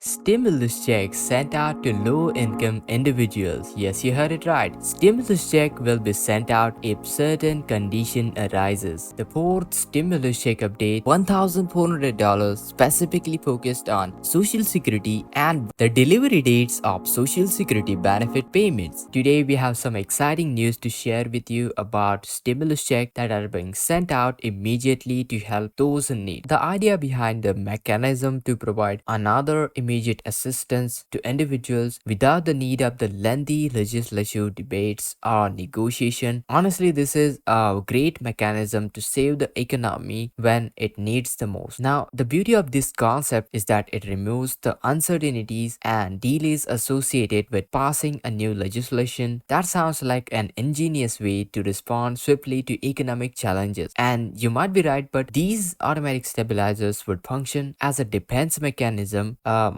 Stimulus checks sent out to low-income individuals. Yes, you heard it right. Stimulus check will be sent out if certain condition arises. The fourth stimulus check update, $1,400 specifically focused on Social Security and the delivery dates of Social Security benefit payments. Today we have some exciting news to share with you about stimulus checks that are being sent out immediately to help those in need. The idea behind the mechanism to provide another immediate assistance to individuals without the need of the lengthy legislative debates or negotiation. Honestly, this is a great mechanism to save the economy when it needs the most. Now, the beauty of this concept is that it removes the uncertainties and delays associated with passing a new legislation. That sounds like an ingenious way to respond swiftly to economic challenges. And you might be right, but these automatic stabilizers would function as a defense mechanism,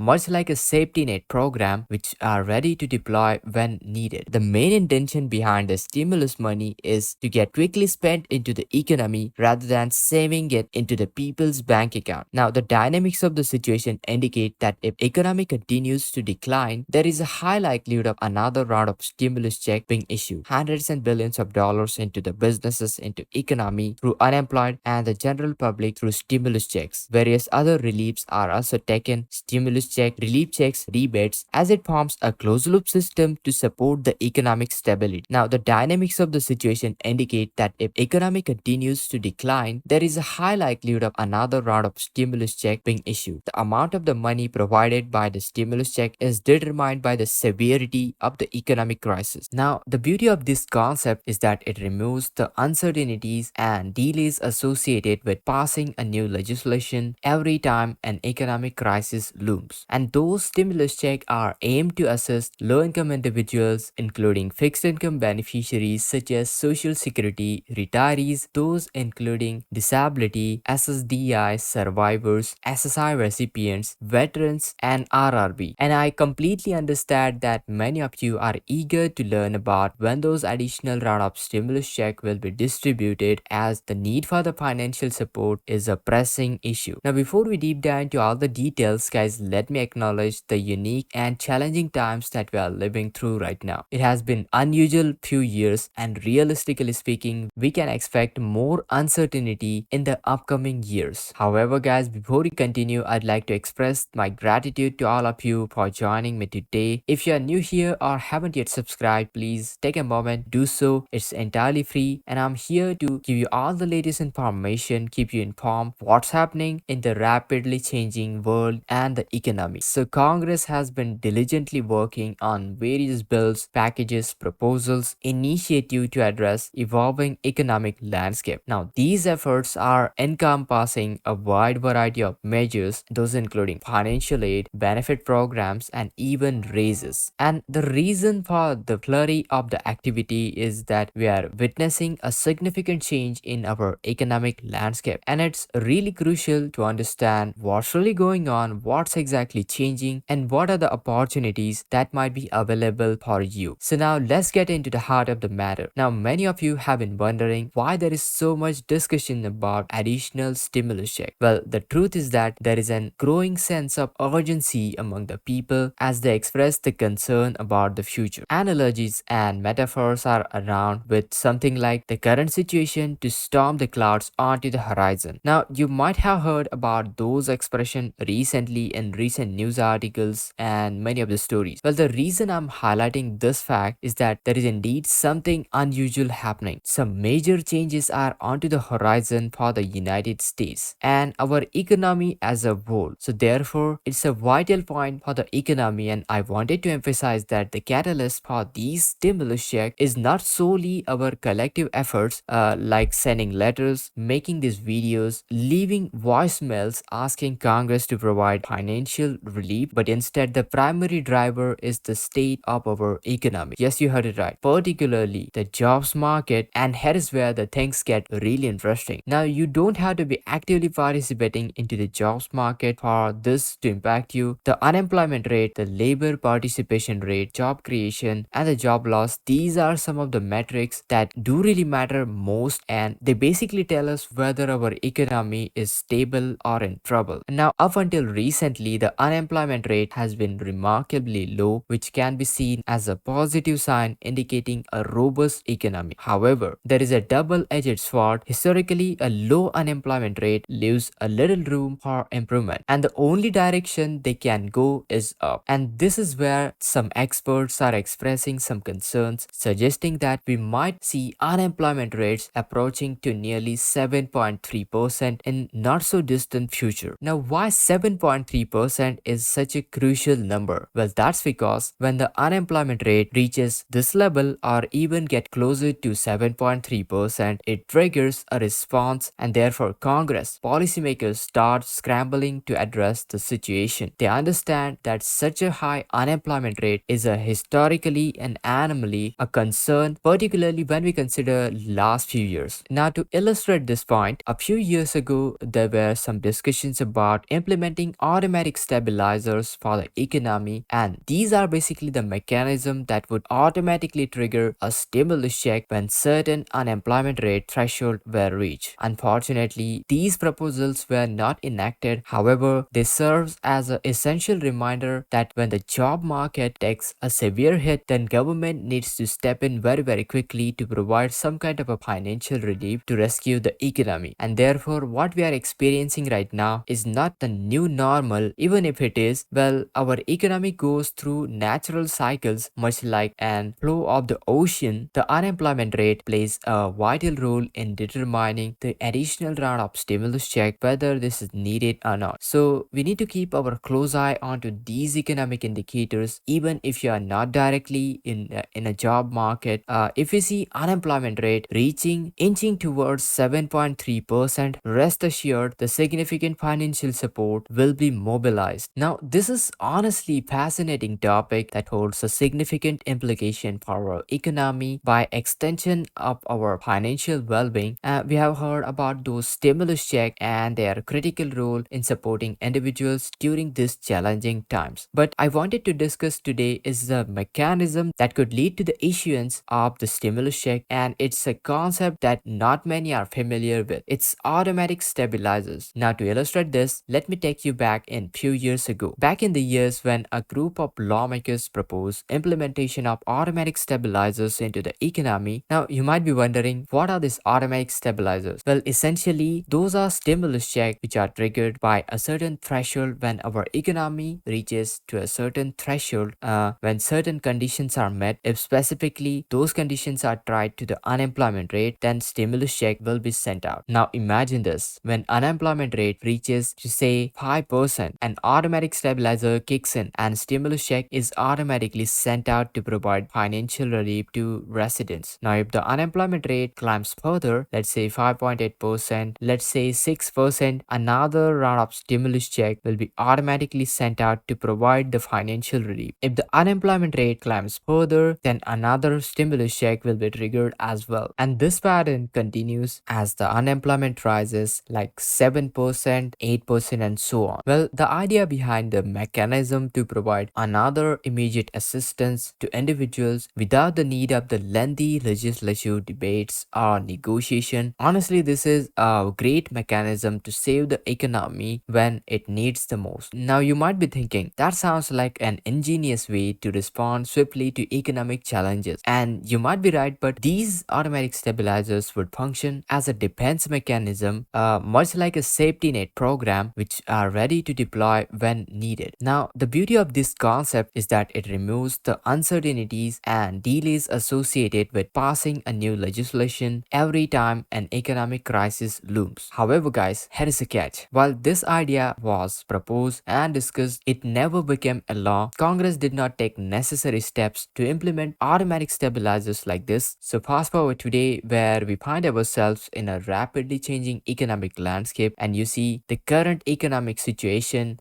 much like a safety net program, which are ready to deploy when needed. The main intention behind the stimulus money is to get quickly spent into the economy rather than saving it into the people's bank account. Now, the dynamics of the situation indicate that if economy continues to decline, there is a high likelihood of another round of stimulus check being issued. Hundreds and billions of dollars into the businesses, into economy through unemployed and the general public through stimulus checks. Various other reliefs are also taken, stimulus check, relief checks, rebates, as it forms a closed loop system to support the economic stability. Now, the dynamics of the situation indicate that if economy continues to decline, there is a high likelihood of another round of stimulus check being issued. The amount of the money provided by the stimulus check is determined by the severity of the economic crisis. Now, the beauty of this concept is that it removes the uncertainties and delays associated with passing a new legislation every time an economic crisis looms. And those stimulus checks are aimed to assist low-income individuals, including fixed-income beneficiaries such as Social Security, retirees, those including disability, SSDI survivors, SSI recipients, veterans, and RRB. And I completely understand that many of you are eager to learn about when those additional round of stimulus check will be distributed, as the need for the financial support is a pressing issue. Now, before we deep dive into all the details, guys, let me acknowledge the unique and challenging times that we are living through right now. It has been unusual few years, and realistically speaking, we can expect more uncertainty in the upcoming years. However, guys, before we continue, I'd like to express my gratitude to all of you for joining me today. If you are new here or haven't yet subscribed, please take a moment, do so. It's entirely free, and I'm here to give you all the latest information, keep you informed what's happening in the rapidly changing world and the economy. So Congress has been diligently working on various bills, packages, proposals, initiatives to address evolving economic landscape. Now, these efforts are encompassing a wide variety of measures, those including financial aid, benefit programs, and even raises. And the reason for the flurry of the activity is that we are witnessing a significant change in our economic landscape, and it's really crucial to understand what's really going on, what's exactly changing, and what are the opportunities that might be available for you. So now let's get into the heart of the matter. Now, many of you have been wondering why there is so much discussion about additional stimulus check. Well, the truth is that there is a growing sense of urgency among the people as they express the concern about the future. Analogies and metaphors are around, with something like the current situation to storm the clouds onto the horizon. Now, you might have heard about those expressions recently in recent news articles and many of the stories. Well, the reason I'm highlighting this fact is that there is indeed something unusual happening. Some major changes are onto the horizon for the United States and our economy as a whole. So therefore, it's a vital point for the economy, and I wanted to emphasize that the catalyst for these stimulus checks is not solely our collective efforts, like sending letters, making these videos, leaving voicemails asking Congress to provide financial relief, but instead the primary driver is the state of our economy. Yes, you heard it right. Particularly the jobs market, and here is where the things get really interesting. Now, you don't have to be actively participating into the jobs market for this to impact you. The unemployment rate, the labor participation rate, job creation, and the job loss, these are some of the metrics that do really matter most, and they basically tell us whether our economy is stable or in trouble. Now, up until recently, the unemployment rate has been remarkably low, which can be seen as a positive sign indicating a robust economy. However, there is a double-edged sword. Historically, a low unemployment rate leaves a little room for improvement, and the only direction they can go is up. And this is where some experts are expressing some concerns, suggesting that we might see unemployment rates approaching to nearly 7.3% in not so distant future. Now, why 7.3% is such a crucial number? Well, that's because when the unemployment rate reaches this level or even get closer to 7.3%, it triggers a response, and therefore Congress policymakers start scrambling to address the situation. They understand that such a high unemployment rate is a historically an anomaly, a concern, particularly when we consider last few years. Now, to illustrate this point, a few years ago there were some discussions about implementing automatic stabilizers for the economy, and these are basically the mechanism that would automatically trigger a stimulus check when certain unemployment rate threshold were reached. Unfortunately, these proposals were not enacted. However, they serve as an essential reminder that when the job market takes a severe hit, then government needs to step in very quickly to provide some kind of a financial relief to rescue the economy. And therefore, what we are experiencing right now is not the new normal. Even if it is, well, our economy goes through natural cycles much like an flow of the ocean. The unemployment rate plays a vital role in determining the additional round of stimulus check, whether this is needed or not. So we need to keep our close eye onto these economic indicators, even if you are not directly in a job market. If we see unemployment rate inching towards 7.3%, rest assured the significant financial support will be mobilized. Now, this is honestly fascinating topic that holds a significant implication for our economy by extension of our financial well-being. We have heard about those stimulus checks and their critical role in supporting individuals during these challenging times. But I wanted to discuss today is the mechanism that could lead to the issuance of the stimulus check, and it's a concept that not many are familiar with. It's automatic stabilizers. Now, to illustrate this, let me take you back in few years ago. Back in the years when a group of lawmakers proposed implementation of automatic stabilizers into the economy. Now, you might be wondering, what are these automatic stabilizers? Well, essentially, those are stimulus checks which are triggered by a certain threshold when our economy reaches to a certain threshold when certain conditions are met. If specifically those conditions are tied to the unemployment rate, then stimulus check will be sent out. Now, imagine this: when unemployment rate reaches to say 5%, an automatic stabilizer kicks in and stimulus check is automatically sent out to provide financial relief to residents. Now, if the unemployment rate climbs further, let's say 5.8%, let's say 6%, another round of stimulus check will be automatically sent out to provide the financial relief. If the unemployment rate climbs further, then another stimulus check will be triggered as well. And this pattern continues as the unemployment rises like 7%, 8%, and so on. Well, the idea behind the mechanism to provide another immediate assistance to individuals without the need of the lengthy legislative debates or negotiation. Honestly, this is a great mechanism to save the economy when it needs the most. Now, you might be thinking, that sounds like an ingenious way to respond swiftly to economic challenges. And you might be right, but these automatic stabilizers would function as a defense mechanism, much like a safety net program, which are ready to deploy when needed. Now, the beauty of this concept is that it removes the uncertainties and delays associated with passing a new legislation every time an economic crisis looms. However, guys, here is a catch. While this idea was proposed and discussed, it never became a law. Congress did not take necessary steps to implement automatic stabilizers like this. So fast forward today, where we find ourselves in a rapidly changing economic landscape, and you see the current economic situation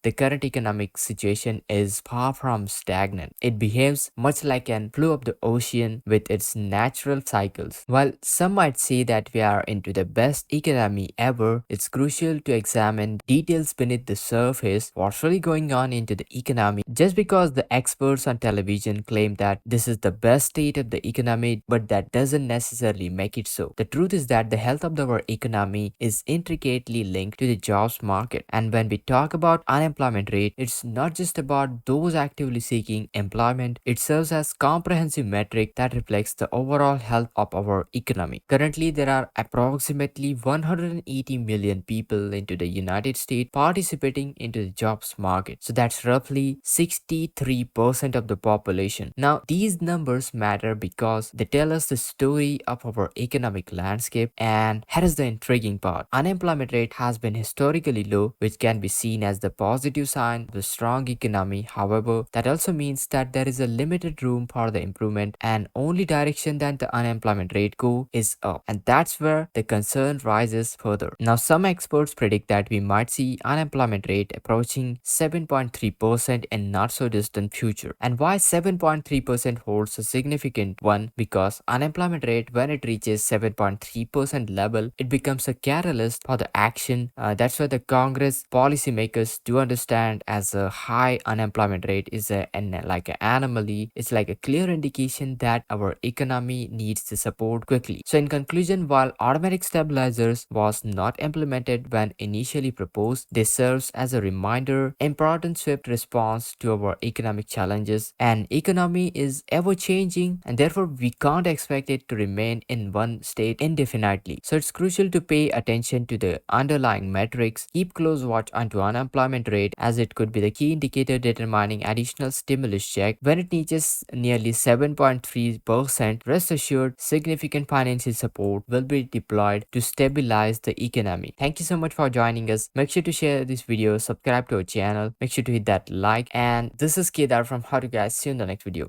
is far from stagnant. It behaves much like an flow of the ocean with its natural cycles. While some might say that we are into the best economy ever, it's crucial to examine details beneath the surface. What's really going on into the economy? Just because the experts on television claim that this is the best state of the economy, but that doesn't necessarily make it so. The truth is that the health of our economy is intricately linked to the jobs market. And when we talk about unemployment unemployment rate, it's not just about those actively seeking employment. It serves as comprehensive metric that reflects the overall health of our economy. Currently, there are approximately 180 million people into the United States participating into the jobs market. So that's roughly 63% of the population. Now, these numbers matter because they tell us the story of our economic landscape. And here is the intriguing part. Unemployment rate has been historically low, which can be seen as the positive sign of a strong economy. However, that also means that there is a limited room for the improvement, and only direction that the unemployment rate go is up. And that's where the concern rises further. Now, some experts predict that we might see unemployment rate approaching 7.3% in not so distant future. And why 7.3% holds a significant one? Because unemployment rate, when it reaches 7.3% level, it becomes a catalyst for the action. That's why the Congress policymakers do understand as a high unemployment rate is like an anomaly. It's like a clear indication that our economy needs the support quickly. So in conclusion, while automatic stabilizers was not implemented when initially proposed, they serves as a reminder, important swift response to our economic challenges. And economy is ever changing, and therefore we can't expect it to remain in one state indefinitely. So it's crucial to pay attention to the underlying metrics, keep close watch onto unemployment rate, as it could be the key indicator determining additional stimulus check. When it reaches nearly 7.3%, rest assured significant financial support will be deployed to stabilize the economy. Thank you so much for joining us. Make sure to share this video, subscribe to our channel, make sure to hit that like, and this is Kedar from How to Guys. See you in the next video.